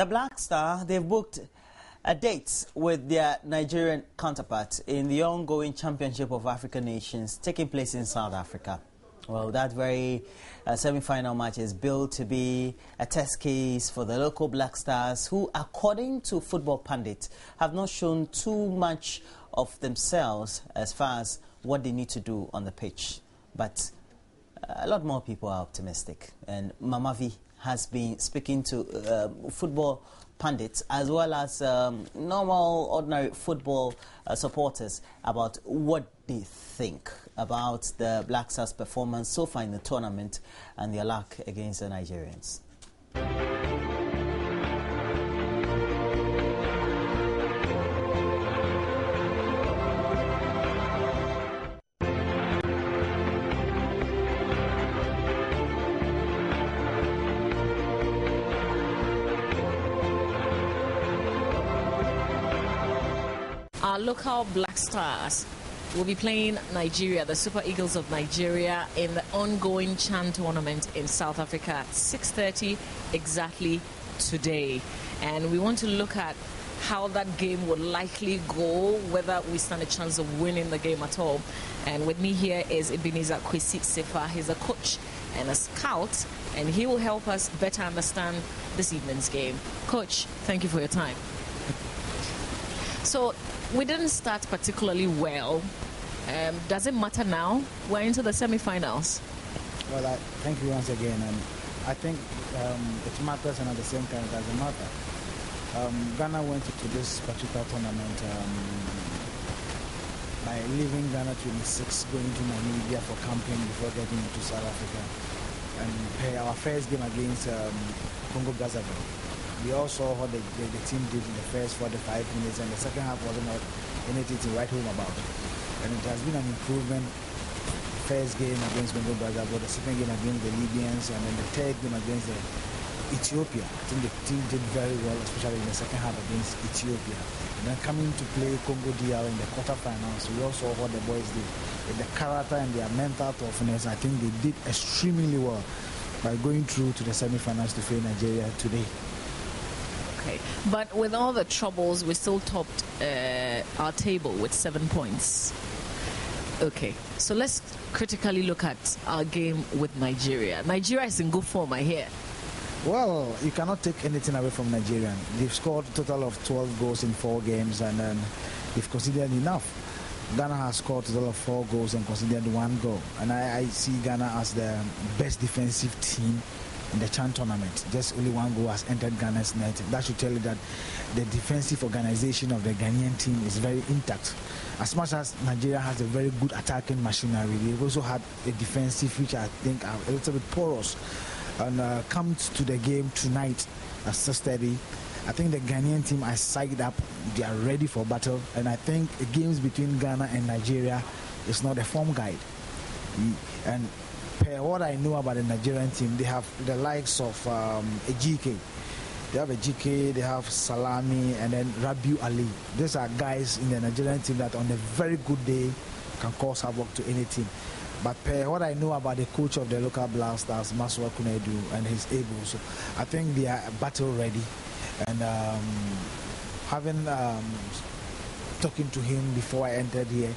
The Black Star, they've booked a date with their Nigerian counterpart in the ongoing Championship of African Nations taking place in South Africa. Well, that very semi-final match is billed to be a test case for the local Black Stars who, according to football pundits, have not shown too much of themselves as far as what they need to do on the pitch. But a lot more people are optimistic, and Mama V has been speaking to football pundits as well as normal, ordinary football supporters about what they think about the Black Stars' performance so far in the tournament and their luck against the Nigerians. Our local Black Stars will be playing Nigeria, the Super Eagles of Nigeria, in the ongoing CHAN tournament in South Africa at 6:30 exactly today. And we want to look at how that game would likely go, whether we stand a chance of winning the game at all. And with me here is Ebenezer Kwesi Sefa. He's a coach and a scout, and he will help us better understand this evening's game. Coach, thank you for your time. So, we didn't start particularly well. Does it matter now? We're into the semi-finals. Well, thank you once again. And I think it matters, and at the same time it doesn't matter. Ghana went into this particular tournament by leaving Ghana 26, going to Namibia for camping before getting into South Africa. And play our first game against Congo Brazzaville. We all saw what the team did in the first 45 minutes, and the second half wasn't anything to write home about. And it has been an improvement. First game against Congo Brazzaville, the second game against the Libyans, and then the third game against Ethiopia. I think the team did very well, especially in the second half against Ethiopia. And then coming to play Congo DR in the quarterfinals, we all saw what the boys did. With the character and their mental toughness, I think they did extremely well by going through to the semi-finals to face Nigeria today. Okay, but with all the troubles, we still topped our table with 7 points. Okay, so let's critically look at our game with Nigeria. Nigeria is in good form, I hear. Well, you cannot take anything away from Nigeria. They've scored a total of 12 goals in 4 games, and they've conceded enough. Ghana has scored a total of 4 goals and conceded 1 goal. And I see Ghana as the best defensive team in the CHAN tournament. Just only 1 goal has entered Ghana's net. That should tell you that the defensive organization of the Ghanaian team is very intact. As much as Nigeria has a very good attacking machinery, they also had a defensive which I think are a little bit porous. And comes to the game tonight at 6:30. I think the Ghanaian team are psyched up. They are ready for battle. And I think the games between Ghana and Nigeria is not a form guide. And what I know about the Nigerian team, they have the likes of Ejike. They have Ejike, they have Salami, and then Rabiu Ali. These are guys in the Nigerian team that on a very good day can cause havoc to any team. But what I know about the coach of the local Black Stars, Maswa Kunedu, and his able, so I think they are battle ready. And talking to him before I entered here,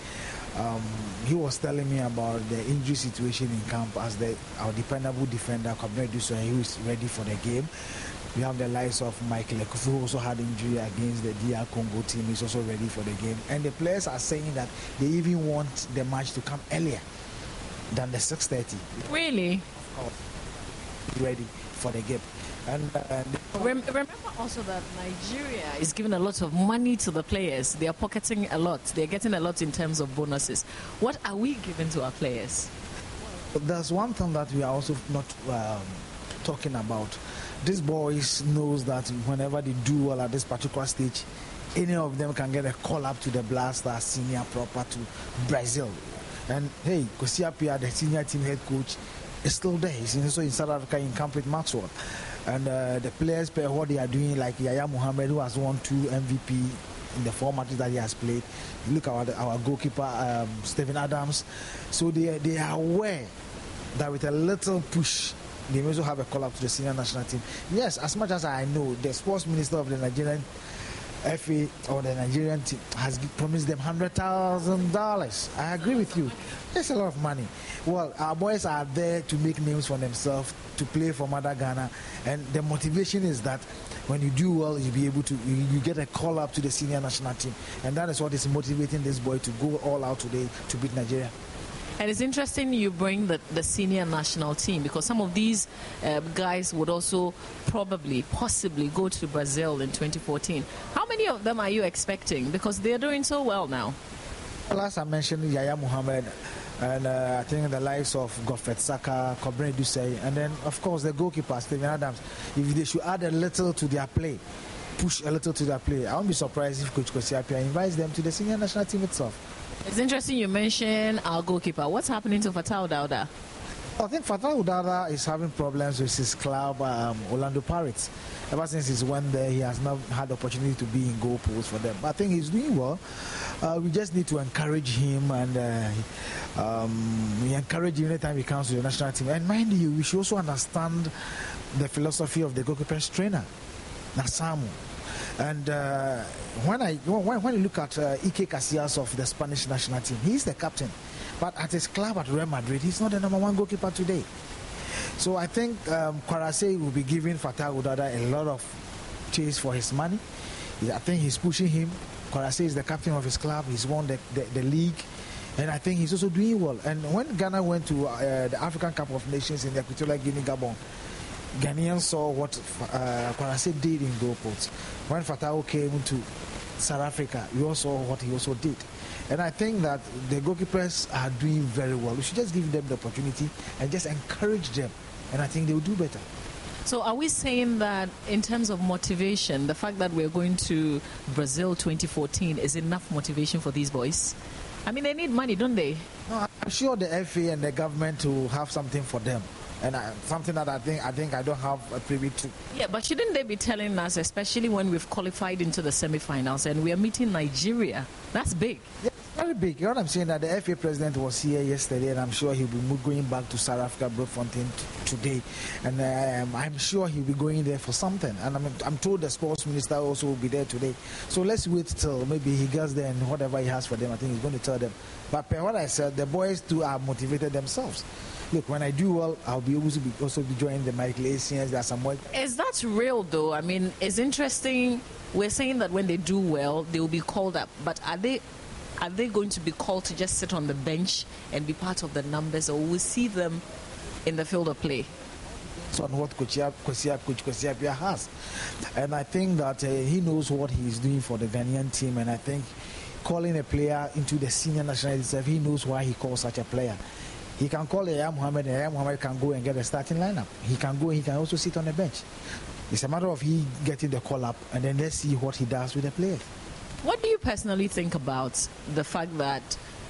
he was telling me about the injury situation in camp as our dependable defender, Kwabena Duso, and he was ready for the game. We have the likes of Michael Ekufu, who also had injury against the DR Congo team. He's also ready for the game. And the players are saying that they even want the match to come earlier than the 6:30. Really? Ready for the game. And remember also that Nigeria is giving a lot of money to the players. They are pocketing a lot. They are getting a lot in terms of bonuses. What are we giving to our players? There's one thing that we are also not talking about. These boys knows that whenever they do well at this particular stage, any of them can get a call up to the Black Stars senior proper to Brazil. And hey, Kwesi Appiah, the senior team head coach, is still there. He's also in South Africa in camp with Maxwell. And the players, what they are doing, like Yaya Mohammed, who has won 2 MVP in the 4 matches that he has played. You look at our goalkeeper, Stephen Adams. So they are aware that with a little push, they may also have a call up to the senior national team. Yes, as much as I know, the sports minister of the Nigerian FA or the Nigerian team has promised them $100,000. I agree with you. It's a lot of money. Well, our boys are there to make names for themselves, to play for Mother Ghana, and the motivation is that when you do well, you'll be able to, you get a call up to the senior national team, and that is what is motivating this boy to go all out today to beat Nigeria. And it's interesting you bring the senior national team, because some of these guys would also possibly go to Brazil in 2014. How many of them are you expecting? Because they're doing so well now. Well, as I mentioned, Yaya Mohammed, and I think the likes of Godfred Saka, Kobren Dusay, and then, of course, the goalkeeper, Steven Adams. If they should add a little to their play, push a little to their play, I won't be surprised if Coach Kwesi Appiah invites them to the senior national team itself. It's interesting you mentioned our goalkeeper. What's happening to Fatah Udauda? I think Fatah Udauda is having problems with his club, Orlando Pirates. Ever since he's went there, he has not had the opportunity to be in goal post for them. I think he's doing well. We just need to encourage him, and we encourage him anytime he comes to the national team. And mind you, we should also understand the philosophy of the goalkeeper's trainer, Nasamu. And when you look at Ike Casillas of the Spanish national team, he's the captain. But at his club at Real Madrid, he's not the #1 goalkeeper today. So I think Kwarase will be giving Fatah Udauda a lot of chase for his money. I think he's pushing him. Kwarase is the captain of his club. He's won the league. And I think he's also doing well. And when Ghana went to the African Cup of Nations in the Equatorial Guinea, Gabon, Ghanaians saw what Kwarase did in goal post. When Fatah came to South Africa, we all saw what he also did. And I think that the goalkeepers are doing very well. We should just give them the opportunity and just encourage them. And I think they will do better. So are we saying that in terms of motivation, the fact that we're going to Brazil 2014 is enough motivation for these boys? I mean, they need money, don't they? No, I'm sure the FA and the government will have something for them. And something that I think I don't have a privy to. Yeah, but shouldn't they be telling us, especially when we've qualified into the semi-finals and we are meeting Nigeria? That's big. Yeah, it's very big. You know what I'm saying? That the FA president was here yesterday, and I'm sure he'll be going back to South Africa, Bloemfontein today. And I'm sure he'll be going there for something. And I'm told the sports minister also will be there today. So let's wait till maybe he gets there, and whatever he has for them, I think he's going to tell them. But per what I said, the boys too are motivated themselves. Look, when I do well, I'll be able to also be joining the Michael Asians. There's some work. Is that real, though? I mean, it's interesting. We're saying that when they do well, they will be called up. But are they going to be called to just sit on the bench and be part of the numbers, or will we see them in the field of play? It's on what Coach Kwesi Appiah has. And I think that he knows what he's doing for the Ghanaian team. And I think calling a player into the senior national itself, he knows why he calls such a player. He can call Yaya Mohammed, and Yaya Mohammed can go and get a starting lineup. He can go, he can also sit on the bench. It's a matter of he getting the call up, and then let's see what he does with the players. What do you personally think about the fact that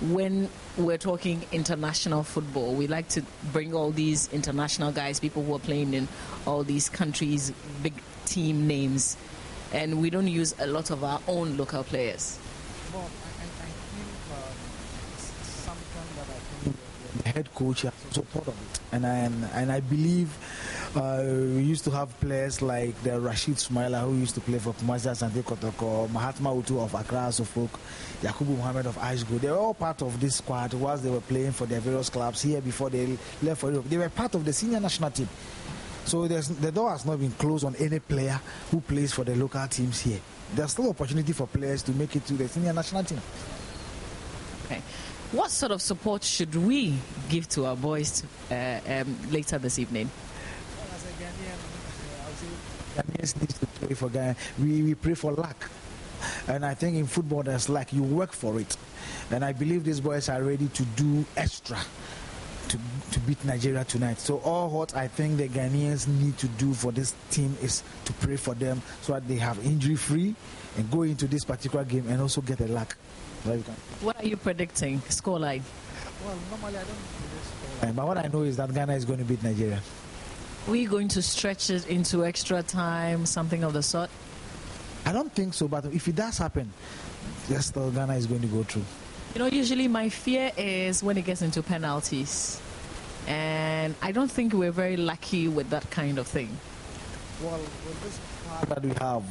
when we're talking international football, we like to bring all these international guys, people who are playing in all these countries, big team names, and we don't use a lot of our own local players? Well, I think it's something that I think the head coach has also thought of it. And I believe we used to have players like the Rashid Smaila, who used to play for Kumasi Asante Kotoko, Mahatma Utu of Accra Suffolk, Yakubu Mohammed of Ashgo. They were all part of this squad whilst they were playing for their various clubs here before they left for Europe. They were part of the senior national team. So the door has not been closed on any player who plays for the local teams here. There's still opportunity for players to make it to the senior national team. Okay. What sort of support should we give to our boys later this evening? Well, as a Ghanaian, I would say Ghanaians need to pray for Ghana. We pray for luck. And I think in football there's luck. You work for it. And I believe these boys are ready to do extra to beat Nigeria tonight. So all what I think the Ghanaians need to do for this team is to pray for them so that they have injury free and go into this particular game and also get a luck. What are you predicting? Scoreline? Well, normally I don't predict scoreline, but what I know is that Ghana is going to beat Nigeria. We going to stretch it into extra time, something of the sort? I don't think so, but if it does happen, yes, Ghana is going to go through. You know, usually my fear is when it gets into penalties. And I don't think we're very lucky with that kind of thing. Well, with this part that we have,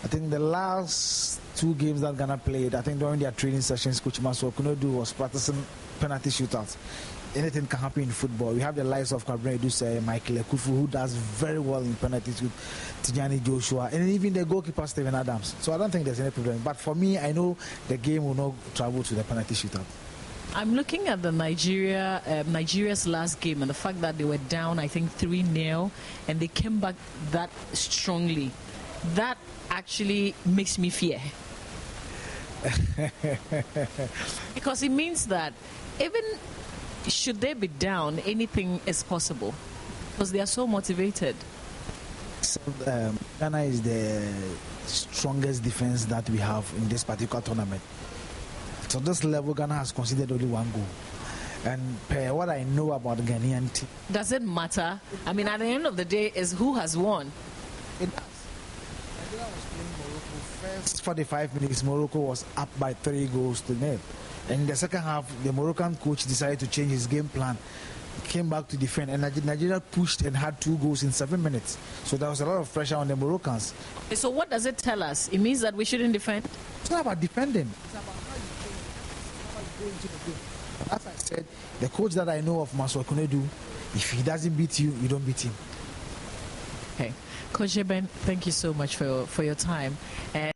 I think the last 2 games that Ghana played, I think during their training sessions, Coach Maswa Kunodu was practicing penalty shootouts. Anything can happen in football. We have the likes of Kabrin Eduse, Michael Ekufu, who does very well in penalties with Tijani Joshua, and even the goalkeeper Stephen Adams. So I don't think there's any problem. But for me, I know the game will not travel to the penalty shootout. I'm looking at the Nigeria's last game and the fact that they were down, I think 3-0, and they came back that strongly. That actually makes me fear. Because it means that even should they be down, anything is possible because they are so motivated. So, Ghana is the strongest defense that we have in this particular tournament. So this level, Ghana has conceded only 1 goal. And per what I know about the Ghanaian team, does it matter? I mean, at the end of the day, is who has won. It does. Nigeria was playing Morocco. First 45 minutes, Morocco was up by 3-0. And in the second half, the Moroccan coach decided to change his game plan. Came back to defend, and Nigeria pushed and had 2 goals in 7 minutes. So there was a lot of pressure on the Moroccans. So what does it tell us? It means that we shouldn't defend? It's not about defending. It's about how you play. It's how you go into the game. As I said, the coach that I know of, Maswa Kunodu, if he doesn't beat you, you don't beat him. Okay. Coach Eben, thank you so much for your time. And